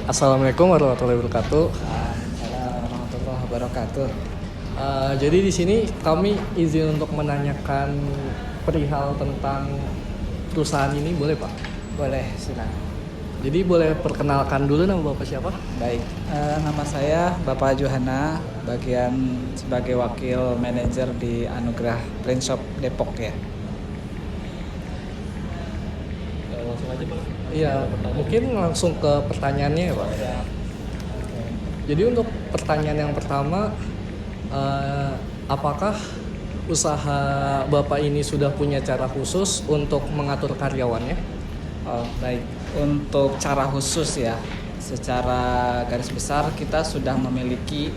Assalamualaikum warahmatullahi wabarakatuh. Waalaikumsalam warahmatullahi wabarakatuh. Jadi di sini kami izin untuk menanyakan perihal tentang perusahaan ini, boleh Pak? Boleh, silakan. Jadi boleh perkenalkan dulu nama Bapak siapa? Baik, nama saya Bapak Johana, bagian sebagai wakil manajer di Anugrah Print Shop Depok ya. Langsung aja Pak. Iya, mungkin langsung ke pertanyaannya ya Pak. Jadi untuk pertanyaan yang pertama, apakah usaha Bapak ini sudah punya cara khusus untuk mengatur karyawannya? Oh, baik. Untuk cara khusus ya, secara garis besar kita sudah memiliki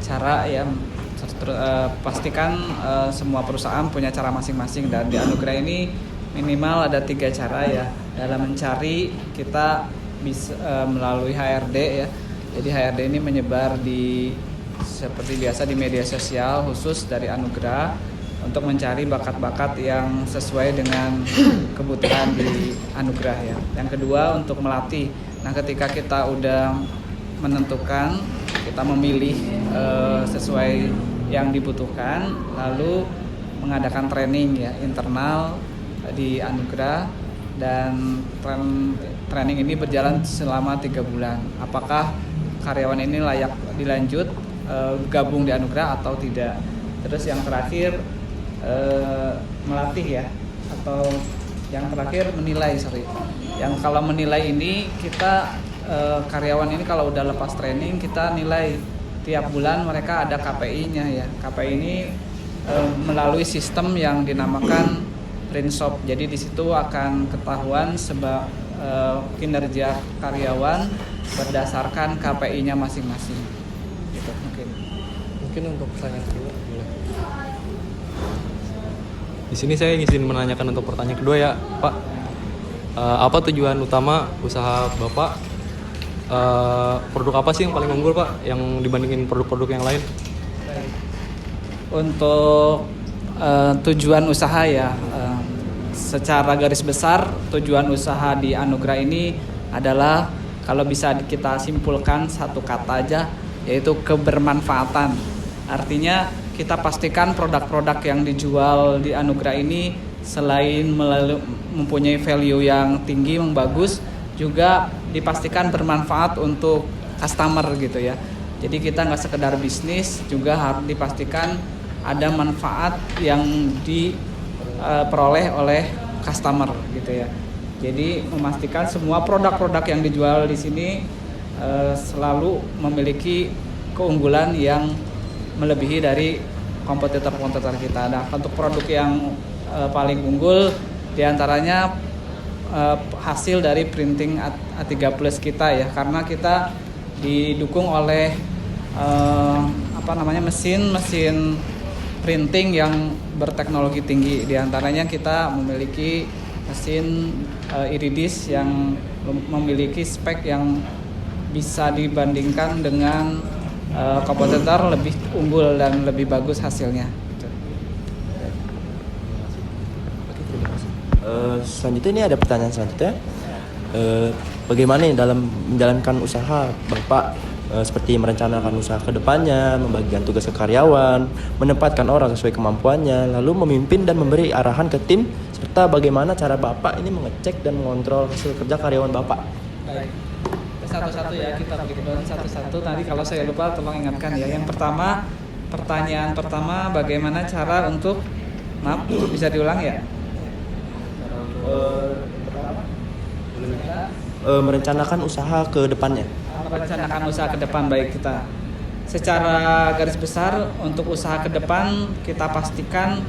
cara ya. Pastikan semua perusahaan punya cara masing-masing, dan di Anugrah ini minimal ada 3 cara ya dalam mencari. Kita bisa melalui HRD ya. Jadi HRD ini menyebar di seperti biasa di media sosial khusus dari Anugrah untuk mencari bakat-bakat yang sesuai dengan kebutuhan di Anugrah ya. Yang kedua untuk melatih. Nah, ketika kita udah menentukan, kita memilih sesuai yang dibutuhkan, lalu mengadakan training ya internal di Anugrah, dan training ini berjalan selama 3 bulan. Apakah karyawan ini layak dilanjut gabung di Anugrah atau tidak? Terus yang terakhir melatih ya, atau yang terakhir menilai. Yang kalau menilai ini kita karyawan ini kalau udah lepas training kita nilai tiap bulan, mereka ada KPI-nya ya. KPI ini melalui sistem yang dinamakan Print Shop. Jadi di situ akan ketahuan kinerja karyawan berdasarkan KPI-nya masing-masing. Gitu Mungkin untuk pertanyaan kedua boleh. Di sini saya izin menanyakan untuk pertanyaan kedua ya, Pak. Apa tujuan utama usaha Bapak? Produk apa sih yang paling unggul, Pak, yang dibandingin produk-produk yang lain? Untuk tujuan usaha ya, secara garis besar tujuan usaha di Anugrah ini adalah, kalau bisa kita simpulkan satu kata aja, yaitu kebermanfaatan. Artinya kita pastikan produk-produk yang dijual di Anugrah ini selain mempunyai value yang tinggi, yang bagus, juga dipastikan bermanfaat untuk customer gitu ya. Jadi kita nggak sekedar bisnis, juga harus dipastikan ada manfaat yang diperoleh oleh customer gitu ya. Jadi memastikan semua produk-produk yang dijual di sini selalu memiliki keunggulan yang melebihi dari kompetitor-kompetitor kita. Nah, untuk produk yang paling unggul diantaranya hasil dari printing A3 Plus kita ya, karena kita didukung oleh mesin printing yang berteknologi tinggi. Diantaranya kita memiliki mesin Iridis yang memiliki spek yang bisa dibandingkan dengan kompetitor, lebih unggul dan lebih bagus hasilnya. Selanjutnya ini ada pertanyaan selanjutnya. Bagaimana nih dalam menjalankan usaha Bapak, seperti merencanakan usaha ke depannya, membagikan tugas ke karyawan, menempatkan orang sesuai kemampuannya, lalu memimpin dan memberi arahan ke tim, serta bagaimana cara Bapak ini mengecek dan mengontrol hasil kerja karyawan Bapak? Baik. Satu-satu ya, kita beritahu satu-satu. Tadi kalau saya lupa tolong ingatkan ya. Yang pertama, pertanyaan pertama, bagaimana cara untuk bisa diulang ya? Merencanakan usaha ke depannya. Merencanakan usaha ke depan. Baik, kita secara garis besar untuk usaha ke depan kita pastikan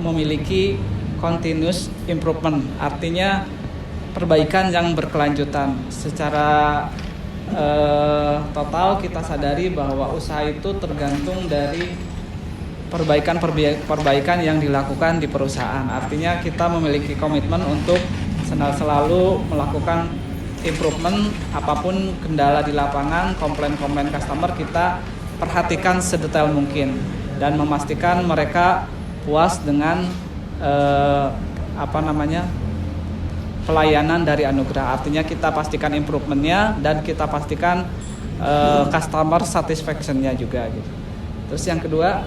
memiliki continuous improvement, artinya perbaikan yang berkelanjutan. Secara total kita sadari bahwa usaha itu tergantung dari perbaikan yang dilakukan di perusahaan. Artinya kita memiliki komitmen untuk selalu melakukan improvement. Apapun kendala di lapangan, komplain-komplain customer kita perhatikan sedetail mungkin dan memastikan mereka puas dengan pelayanan dari Anugrah. Artinya kita pastikan improvementnya dan kita pastikan customer satisfaction-nya juga gitu. Terus yang kedua,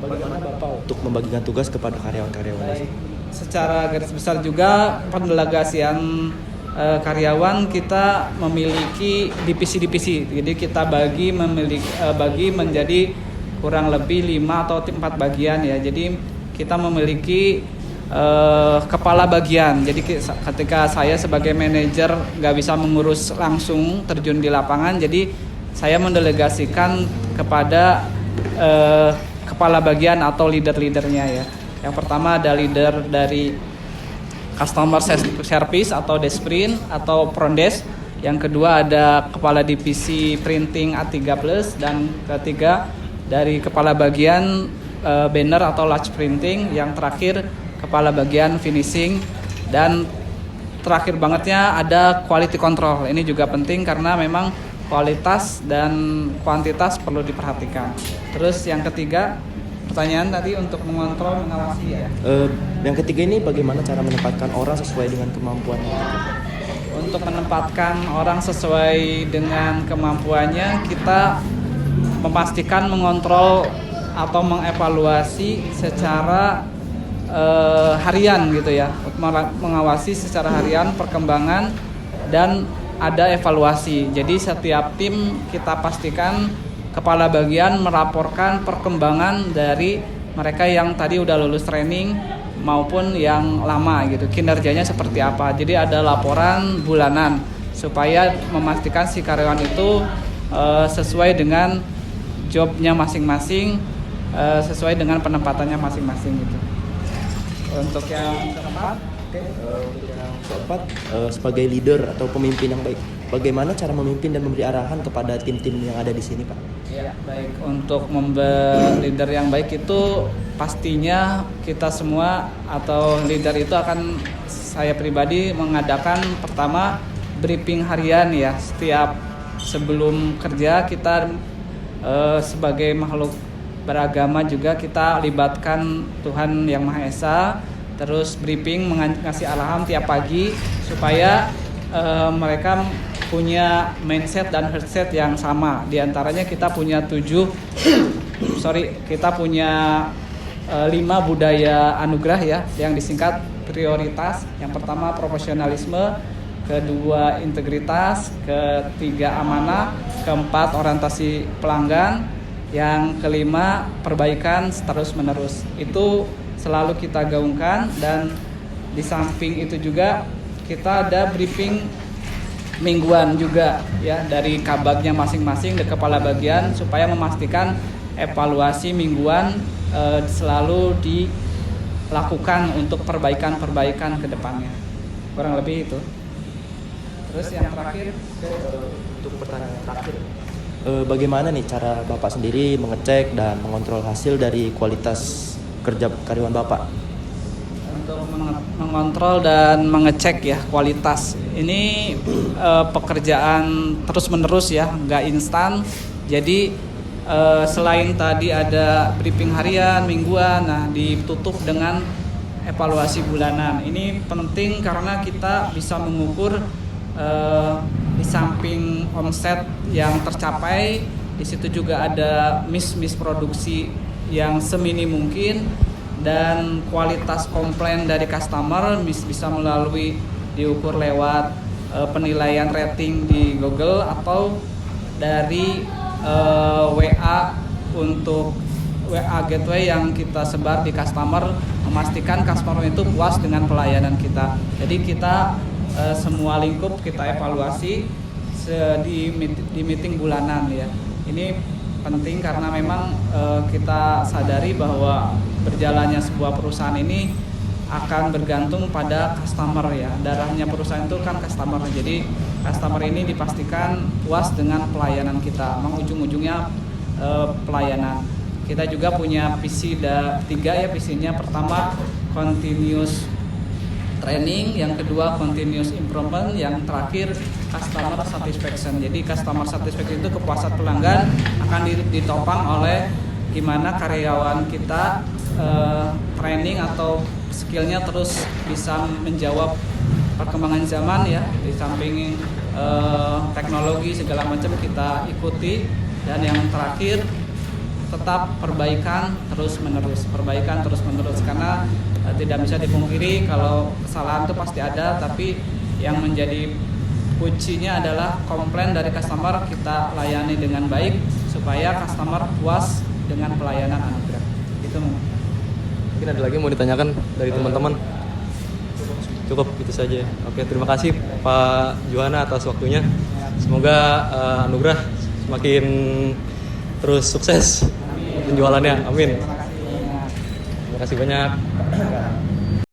Bagaimana Bapak untuk membagikan tugas kepada karyawan-karyawan? baik, secara garis besar juga pendelegasian karyawan kita memiliki divisi-divisi. Jadi kita bagi menjadi kurang lebih 5 atau 4 bagian ya. Jadi kita memiliki kepala bagian. Jadi ketika saya sebagai manajer nggak bisa mengurus langsung terjun di lapangan, jadi saya mendelegasikan kepada kepala bagian atau leader-leadernya ya. Yang pertama ada leader dari customer service atau Desprint atau Prondes. Yang kedua ada kepala divisi printing A3+, dan ketiga dari kepala bagian banner atau large printing. Yang terakhir kepala bagian finishing, dan terakhir bangetnya ada quality control. Ini juga penting karena memang kualitas dan kuantitas perlu diperhatikan. Terus yang ketiga, pertanyaan tadi untuk mengontrol, mengawasi ya. Yang ketiga ini bagaimana cara menempatkan orang sesuai dengan kemampuannya? Untuk menempatkan orang sesuai dengan kemampuannya, kita memastikan mengontrol atau mengevaluasi secara harian gitu ya. Mengawasi secara harian perkembangan dan ada evaluasi. Jadi setiap tim kita pastikan kepala bagian melaporkan perkembangan dari mereka yang tadi udah lulus training maupun yang lama gitu, kinerjanya seperti apa. Jadi ada laporan bulanan supaya memastikan si karyawan itu sesuai dengan jobnya masing-masing, sesuai dengan penempatannya masing-masing gitu. Untuk yang keempat, Keempat, sebagai leader atau pemimpin yang baik, bagaimana cara memimpin dan memberi arahan kepada tim-tim yang ada di sini, Pak? ya baik, untuk leader yang baik itu pastinya kita semua atau leader itu akan, saya pribadi mengadakan pertama briefing harian ya. Setiap sebelum kerja kita sebagai makhluk beragama juga kita libatkan Tuhan Yang Maha Esa. Terus briefing ngasih arahan tiap pagi supaya mereka punya mindset dan headset yang sama. Di antaranya kita punya 5 budaya anugerah ya, yang disingkat prioritas. Yang pertama profesionalisme, kedua integritas, ketiga amanah, keempat orientasi pelanggan, yang kelima perbaikan terus menerus. Itu selalu kita gaungkan, dan di samping itu juga kita ada briefing mingguan juga ya dari kabagnya masing-masing dari kepala bagian supaya memastikan evaluasi mingguan selalu dilakukan untuk perbaikan-perbaikan ke depannya. Kurang lebih itu. Terus yang terakhir, Untuk pertanyaan terakhir, bagaimana nih cara Bapak sendiri mengecek dan mengontrol hasil dari kualitas kerja karyawan Bapak? untuk mengontrol dan mengecek ya kualitas ini pekerjaan terus menerus ya, nggak instan. Jadi selain tadi ada briefing harian, mingguan, nah ditutup dengan evaluasi bulanan. Ini penting karena kita bisa mengukur di samping omset yang tercapai, di situ juga ada miss produksi yang semini mungkin, dan kualitas komplain dari customer bisa melalui diukur lewat penilaian rating di Google atau dari WA untuk WA gateway yang kita sebar di customer, memastikan customer itu puas dengan pelayanan kita. Jadi kita semua lingkup kita evaluasi di meeting bulanan ya. Ini penting karena memang kita sadari bahwa berjalannya sebuah perusahaan ini akan bergantung pada customer ya. Darahnya perusahaan itu kan customer. Jadi customer ini dipastikan puas dengan pelayanan kita. Memang ujung-ujungnya pelayanan. Kita juga punya visi 3 ya, visinya pertama continuous training, yang kedua continuous improvement, yang terakhir customer satisfaction. Jadi customer satisfaction itu kepuasan pelanggan akan ditopang oleh gimana karyawan kita training atau skillnya terus bisa menjawab perkembangan zaman ya, di samping teknologi segala macam kita ikuti, dan yang terakhir tetap perbaikan terus menerus karena tidak bisa dipungkiri kalau kesalahan itu pasti ada, tapi yang menjadi kuncinya adalah komplain dari customer kita layani dengan baik supaya customer puas dengan pelayanan Anugrah. Itu Mungkin ada lagi yang mau ditanyakan dari teman-teman? Cukup itu saja. Oke, terima kasih Pak Juhana atas waktunya. Semoga Anugrah semakin terus sukses penjualannya. Amin. Terima kasih banyak.